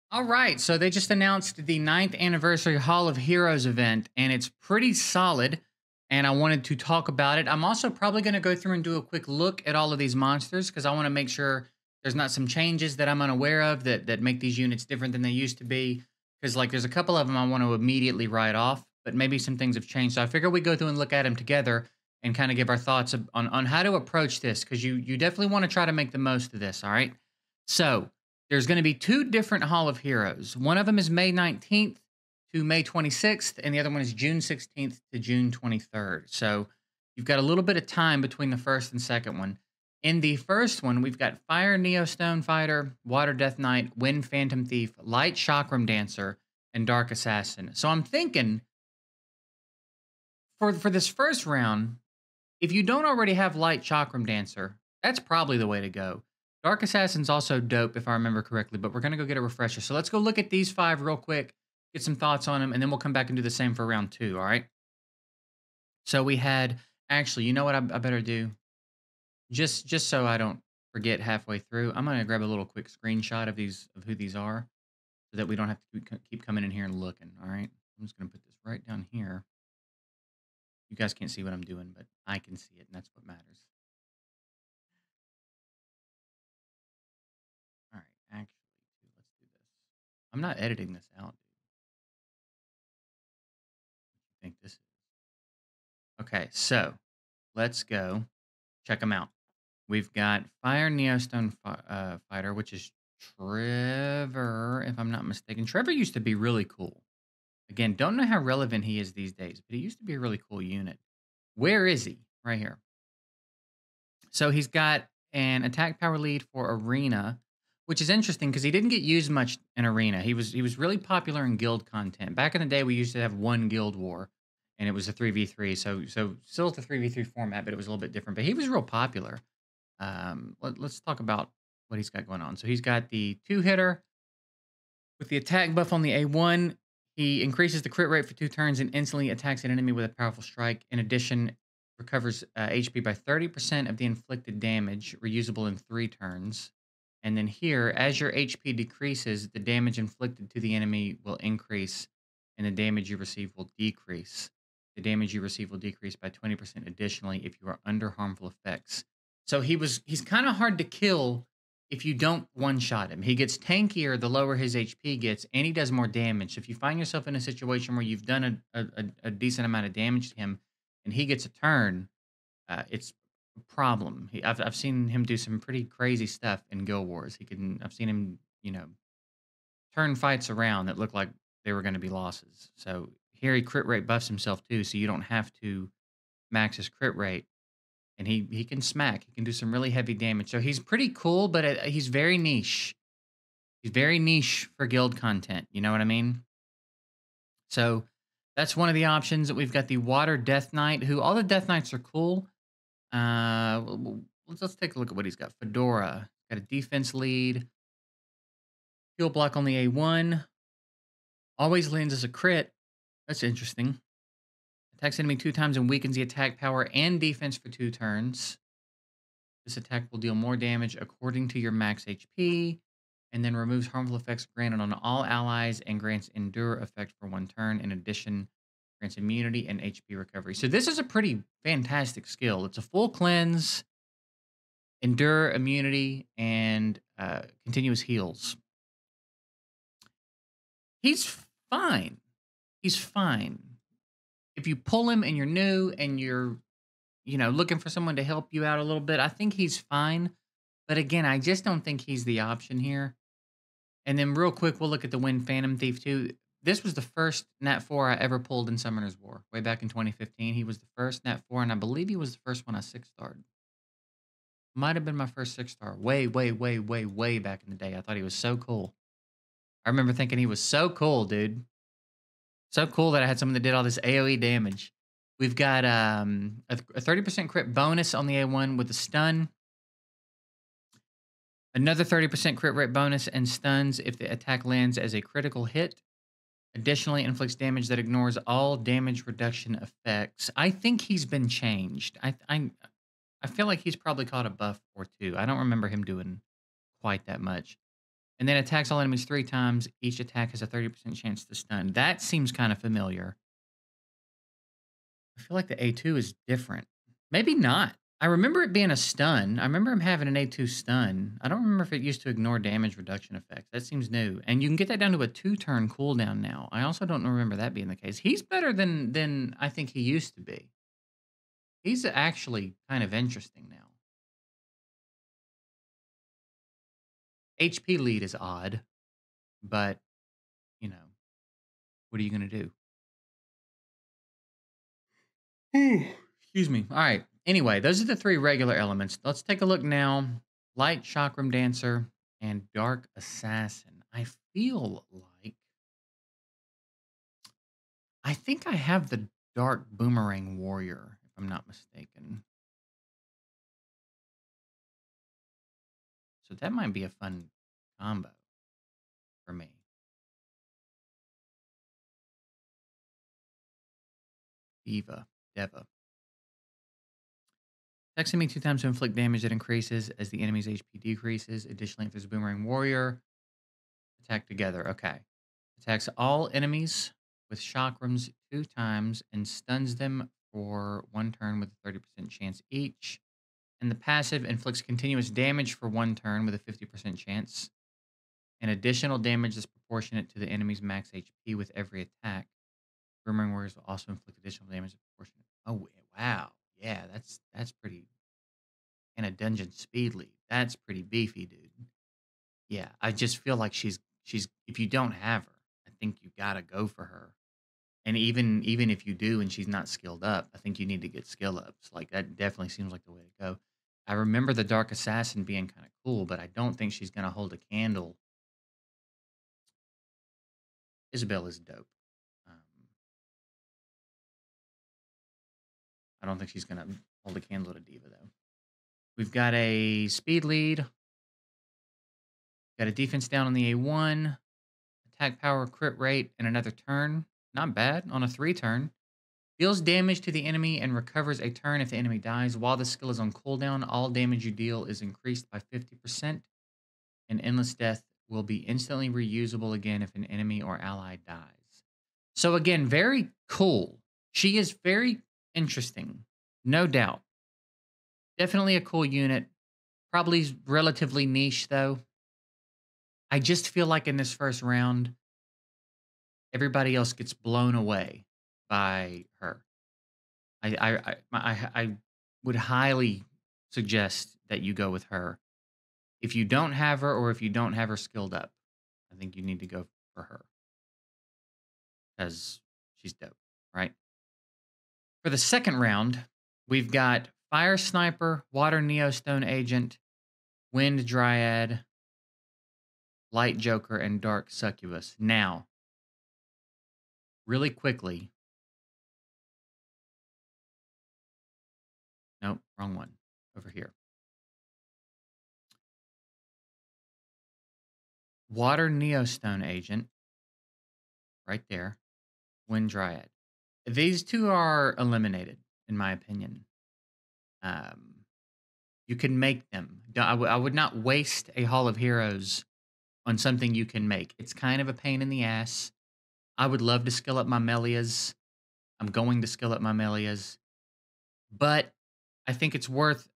All right, so they just announced the ninth anniversary Hall of Heroes event, and it's pretty solid. And I wanted to talk about it. I'm also probably going to go through and do a quick look at all of these monsters because I want to make sure there's not some changes that I'm unaware of that make these units different than they used to be. Because like there's a couple of them I want to immediately write off, but maybe some things have changed. So I figure we go through and look at them together and kind of give our thoughts on how to approach this because you definitely want to try to make the most of this. All right, so there's going to be two different Hall of Heroes. One of them is May 19th to May 26th, and the other one is June 16th to June 23rd. So you've got a little bit of time between the first and second one. In the first one, we've got Fire Neostone Fighter, Water Death Knight, Wind Phantom Thief, Light Chakram Dancer, and Dark Assassin. So I'm thinking for this first round, if you don't already have Light Chakram Dancer, that's probably the way to go. Dark Assassin's also dope, if I remember correctly, but we're going to go get a refresher. So let's go look at these five real quick, get some thoughts on them, and then we'll come back and do the same for round two, all right? So we had, actually, you know what I better do? Just so I don't forget halfway through, I'm going to grab a little quick screenshot of who these are so that we don't have to keep coming in here and looking, all right? I'm just going to put this right down here. You guys can't see what I'm doing, but I can see it, and that's what matters. All right, actually, let's do this. I'm not editing this out. I think this is. Okay, so let's go check them out. We've got Fire Neostone Fighter, which is Trevor, if I'm not mistaken. Trevor used to be really cool. Again, don't know how relevant he is these days, but he used to be a really cool unit. Where is he? Right here. So he's got an attack power lead for Arena, which is interesting because he didn't get used much in Arena. He was really popular in guild content. Back in the day, we used to have one guild war, and it was a 3v3. So still the 3v3 format, but it was a little bit different. But he was real popular. Let's talk about what he's got going on. So he's got the two hitter with the attack buff on the A1. He increases the crit rate for 2 turns and instantly attacks an enemy with a powerful strike. In addition, recovers HP by 30% of the inflicted damage, reusable in 3 turns. And then here, as your HP decreases, the damage inflicted to the enemy will increase, and the damage you receive will decrease. The damage you receive will decrease by 20% additionally if you are under harmful effects. So he's kind of hard to kill if you don't one-shot him. He gets tankier the lower his HP gets, and he does more damage. So if you find yourself in a situation where you've done a decent amount of damage to him, and he gets a turn, it's a problem. I've seen him do some pretty crazy stuff in Guild Wars. I've seen him, turn fights around that look like they were going to be losses. So here he crit rate buffs himself too, so you don't have to max his crit rate, and he can smack. He can do some really heavy damage. So he's pretty cool, but he's very niche. He's very niche for guild content. You know what I mean? So that's one of the options. We've got the Water Death Knight, who all the Death Knights are cool. Let's take a look at what he's got. Fedora got a defense lead, heal block on the A1. Always lands as a crit. That's interesting. Attacks enemy 2 times and weakens the attack power and defense for 2 turns. This attack will deal more damage according to your max HP, and then removes harmful effects granted on all allies and grants endure effect for 1 turn. In addition, grants immunity and HP recovery. So this is a pretty fantastic skill. It's a full cleanse, endure, immunity, and continuous heals. He's fine. He's fine. If you pull him and you're new and you're, looking for someone to help you out a little bit, I think he's fine. But again, I just don't think he's the option here. And then real quick, we'll look at the Wind Phantom Thief too. This was the first Nat 4 I ever pulled in Summoner's War. Way back in 2015, he was the first Nat 4, and I believe he was the first one I 6-starred. Might have been my first 6-star. Way, way, way, way, way back in the day. I thought he was so cool. I remember thinking he was so cool, dude. So cool that I had someone that did all this AoE damage. We've got a 30% crit bonus on the A1 with a stun. Another 30% crit rate bonus and stuns if the attack lands as a critical hit. Additionally, inflicts damage that ignores all damage reduction effects. I think he's been changed. I feel like he's probably caught a buff or two. I don't remember him doing quite that much. and then attacks all enemies 3 times. Each attack has a 30% chance to stun. That seems kinda familiar. I feel like the A2 is different. Maybe not. I remember it being a stun. I remember him having an A2 stun. I don't remember if it used to ignore damage reduction effects. That seems new. And you can get that down to a 2-turn cooldown now. I also don't remember that being the case. He's better than I think he used to be. He's actually kind of interesting now. HP lead is odd, but, you know, what are you gonna do? Excuse me. All right. Anyway, those are the 3 regular elements. Let's take a look now. Light Chakram Dancer and Dark Assassin. I feel like I think I have the Dark Boomerang Warrior, if I'm not mistaken. So that might be a fun combo for me. Deva. Attacks enemy 2 times to inflict damage that increases as the enemy's HP decreases. Additionally, if there's a Boomerang Warrior, attack together. Okay. Attacks all enemies with chakrams 2 times and stuns them for 1 turn with a 30% chance each. And the passive inflicts continuous damage for 1 turn with a 50% chance. And additional damage is proportionate to the enemy's max HP with every attack. Boomerang Warriors will also inflict additional damage proportionate. Oh wow. Yeah, that's pretty, and a dungeon speed lead. That's pretty beefy, dude. Yeah, I just feel like she's if you don't have her, I think you gotta go for her. And even if you do and she's not skilled up, I think you need to get skill ups. Like that definitely seems like the way to go. I remember the Dark Assassin being kind of cool, but I don't think she's gonna hold a candle. Isabel is dope. Um, I don't think she's gonna hold a candle to Diva though. We've got a speed lead, got a defense down on the A1, attack power, crit rate, and another turn. Not bad on a 3-turn. Deals damage to the enemy and recovers a turn if the enemy dies. While the skill is on cooldown, all damage you deal is increased by 50%, and Endless Death will be instantly reusable again if an enemy or ally dies. So again, very cool. She is very interesting, no doubt. Definitely a cool unit. Probably relatively niche, though. I just feel like in this first round, everybody else gets blown away by her. I would highly suggest that you go with her. If you don't have her or if you don't have her skilled up, I think you need to go for her because she's dope, right? For the second round, we've got Fire Sniper, Water Neostone Agent, Wind Dryad, Light Joker, and Dark Succubus. Now, really quickly, nope, wrong one. Over here. Water Neostone Agent, right there. Wind Dryad. These 2 are eliminated, in my opinion. Um, you can make them. I would not waste a Hall of Heroes on something you can make. It's kind of a pain in the ass. I would love to skill up my Melias. I'm going to skill up my Melias. But I think it's worth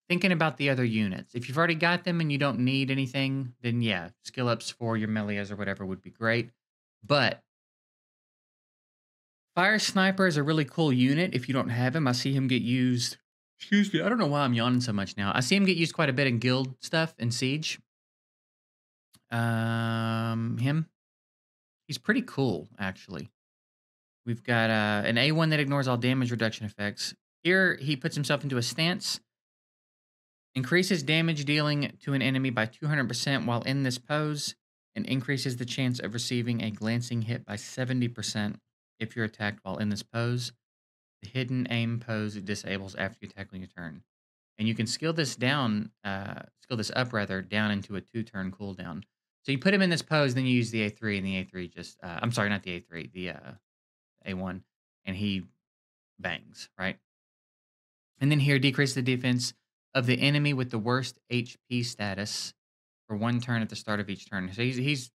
thinking about the other units. If you've already got them and you don't need anything, then yeah, skill ups for your Melias or whatever would be great. But Fire Sniper is a really cool unit if you don't have him. I see him get used. Excuse me. I don't know why I'm yawning so much now. I see him get used quite a bit in guild stuff and Siege. Him. He's pretty cool, actually. We've got an A1 that ignores all damage reduction effects. Here, he puts himself into a stance. Increases damage dealing to an enemy by 200% while in this pose, and increases the chance of receiving a glancing hit by 70% if you're attacked while in this pose. The hidden aim pose it disables after you attack on your turn. And you can skill this up rather, down into a 2-turn cooldown. So you put him in this pose, then you use the A3, and the A3 just, I'm sorry, not the A3, the A1, and he bangs, right? And then here, decrease the defense of the enemy with the worst HP status for 1 turn at the start of each turn. So he's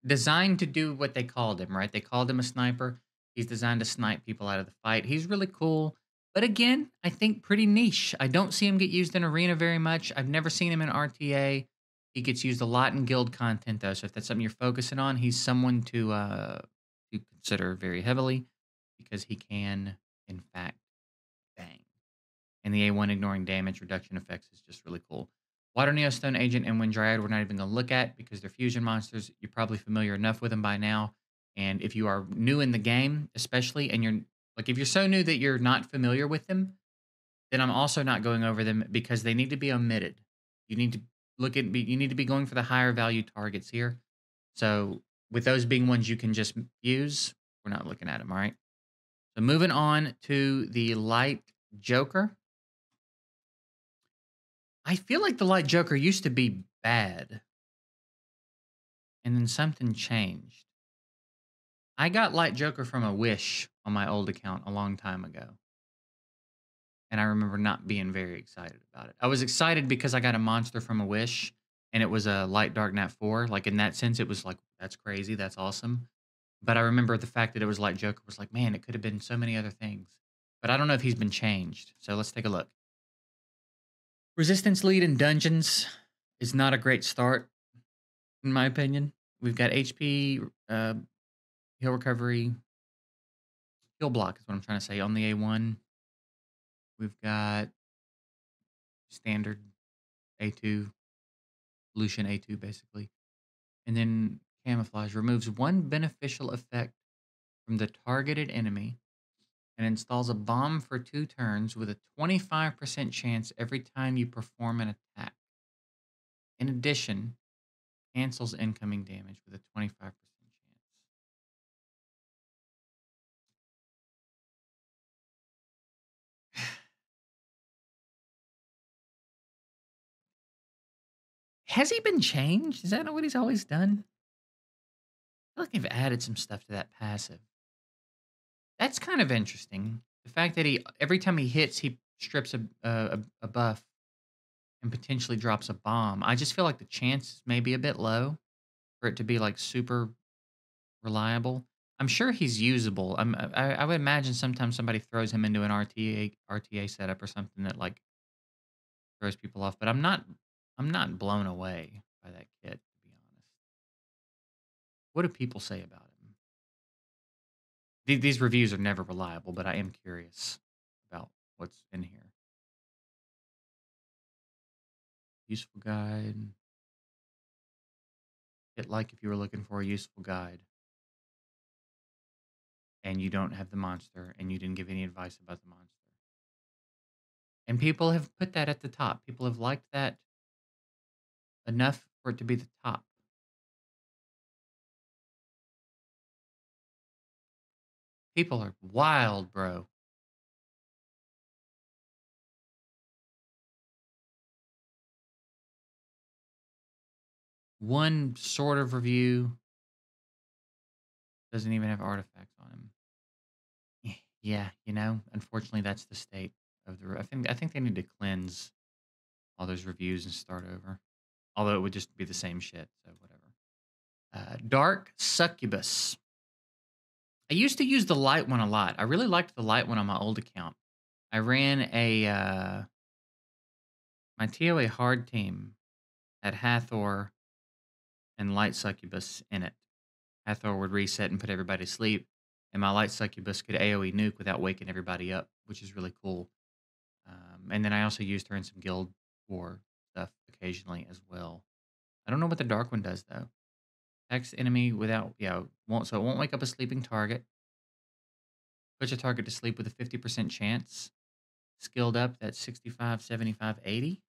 designed to do what they called him, right? They called him a sniper. He's designed to snipe people out of the fight. He's really cool. But again, I think pretty niche. I don't see him get used in arena very much. I've never seen him in RTA. He gets used a lot in guild content though. So if that's something you're focusing on, he's someone to consider very heavily because he can, in fact, bang. And the A1 ignoring damage reduction effects is just really cool. Water Neostone Agent and Wind Dryad we're not even going to look at because they're fusion monsters. You're probably familiar enough with them by now. And if you are new in the game, especially, and you're like, if you're so new that you're not familiar with them, then I'm also not going over them because they need to be omitted. You need to you need to be going for the higher value targets here. So with those being ones you can just use, we're not looking at them, all right? So moving on to the Light Joker. I feel like the Light Joker used to be bad, and then something changed. I got Light Joker from a Wish on my old account a long time ago, and I remember not being very excited about it. I was excited because I got a monster from a Wish, and it was a Light Dark Nat 4. Like, in that sense, it was like, that's crazy, that's awesome. But I remember the fact that it was Light Joker was like, man, it could have been so many other things. But I don't know if he's been changed, so let's take a look. Resistance lead in dungeons is not a great start, in my opinion. We've got HP, heal recovery, heal block is what I'm trying to say on the A1. We've got standard A2, Lucian A2 basically. And then camouflage removes one beneficial effect from the targeted enemy and installs a bomb for 2 turns with a 25% chance every time you perform an attack. In addition, cancels incoming damage with a 25% chance. Has he been changed? Is that not what he's always done? I feel like they've added some stuff to that passive. That's kind of interesting. The fact that he every time he hits, he strips a buff and potentially drops a bomb. I just feel like the chances may be a bit low for it to be like super reliable. I'm sure he's usable. I would imagine sometimes somebody throws him into an RTA setup or something that like throws people off. But I'm not blown away by that kit, to be honest. What do people say about him? These reviews are never reliable, but I am curious about what's in here. Useful guide. Hit like if you were looking for a useful guide and you don't have the monster and you didn't give any advice about the monster. And people have put that at the top. People have liked that enough for it to be the top. People are wild, bro. One sort of review doesn't even have artifacts on him. Yeah, unfortunately, that's the state of the. I think they need to cleanse all those reviews and start over. Although it would just be the same shit, so whatever. Dark Succubus. I used to use the light one a lot. I really liked the light one on my old account. I ran my TOA hard team had Hathor and Light Succubus in it. Hathor would reset and put everybody to sleep, and my Light Succubus could AoE nuke without waking everybody up, which is really cool. And then I also used her in some Guild War stuff occasionally as well. I don't know what the Dark one does though. Attacks the enemy without, won't so it won't wake up a sleeping target. Puts a target to sleep with a 50% chance. Skilled up, that's 65, 75, 80.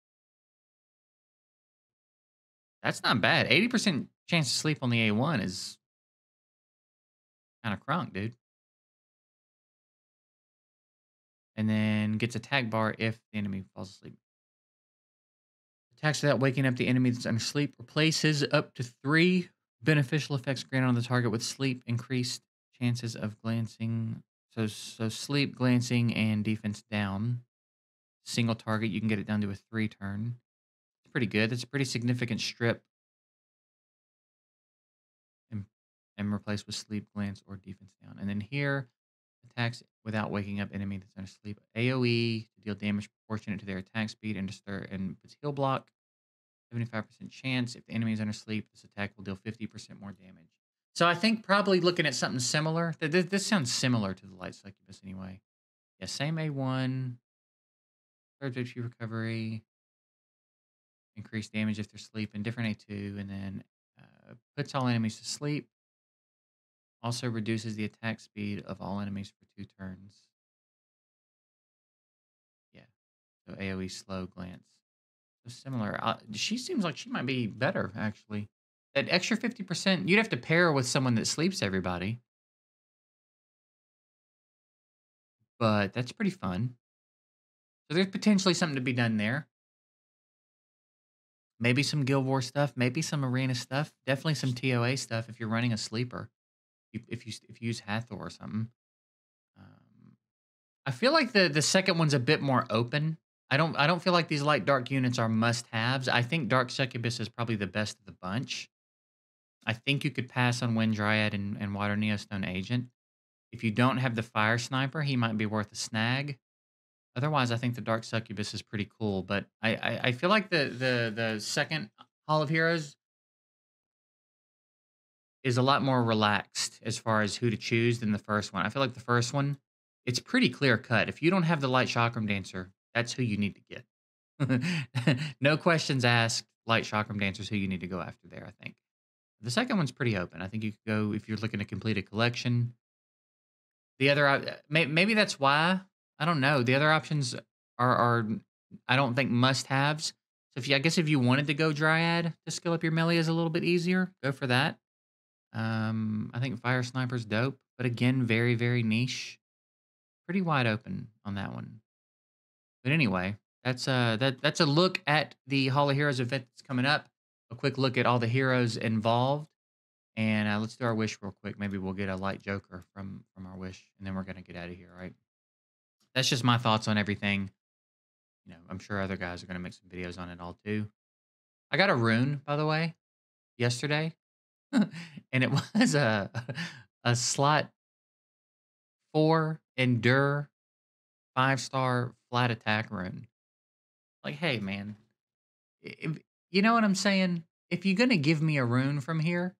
That's not bad. 80% chance to sleep on the A1 is kind of crunk, dude. And then gets attack bar if the enemy falls asleep. Attacks without waking up the enemy that's under sleep. Replaces up to 3 beneficial effects granted on the target with sleep. Increased chances of glancing. So sleep, glancing, and defense down. Single target, you can get it down to a 3 turn. pretty good. That's a pretty significant strip and, and replaced with sleep, glance, or defense down. And then here, attacks without waking up enemy that's under sleep. AoE to deal damage proportionate to their attack speed and disturb and puts heal block. 75% chance. If the enemy is under sleep, this attack will deal 50% more damage. So I think probably looking at something similar. This sounds similar to the light succubus anyway. Yeah, same A1, third HP recovery, increased damage if they're sleeping, different A2, and then puts all enemies to sleep. Also reduces the attack speed of all enemies for 2 turns. Yeah, so AoE slow glance. So similar. She seems like she might be better, actually. That extra 50%, you'd have to pair her with someone that sleeps everybody, but that's pretty fun. So there's potentially something to be done there. Maybe some Guild War stuff, maybe some arena stuff, definitely some TOA stuff if you're running a sleeper. If you use Hathor or something. Um, I feel like the second one's a bit more open. I don't feel like these light dark units are must haves. I think Dark Succubus is probably the best of the bunch. I think you could pass on Wind Dryad and Water Neostone Agent. If you don't have the Fire Sniper, he might be worth a snag. Otherwise, I think the Dark Succubus is pretty cool. But I feel like the second Hall of Heroes is a lot more relaxed as far as who to choose than the first one. I feel like the first one, it's pretty clear cut. If you don't have the Light Chakram Dancer, that's who you need to get. No questions asked. Light Chakram Dancer is who you need to go after there, I think. The second one's pretty open. I think you could go if you're looking to complete a collection. The other, maybe that's why. I don't know. The other options are I don't think must haves. So I guess if you wanted to go Dryad to skill up your melee is a little bit easier, go for that. I think Fire Sniper's dope, but again, very, very niche. Pretty wide open on that one. But anyway, that's a look at the Hall of Heroes event that's coming up. A quick look at all the heroes involved, and let's do our wish real quick. Maybe we'll get a light Joker from our wish, and then we're gonna get out of here. Right? That's just my thoughts on everything. I'm sure other guys are gonna make some videos on it all too. I got a rune, by the way, yesterday, and it was a slot 4 endure 5-star flat attack rune. Like, hey, man, if, you know what I'm saying? If you're gonna give me a rune from here,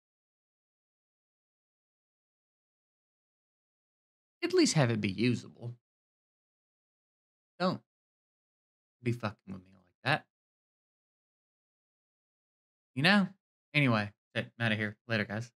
at least have it be usable. Don't be fucking with me like that. You know? Anyway, I'm out of here. Later, guys.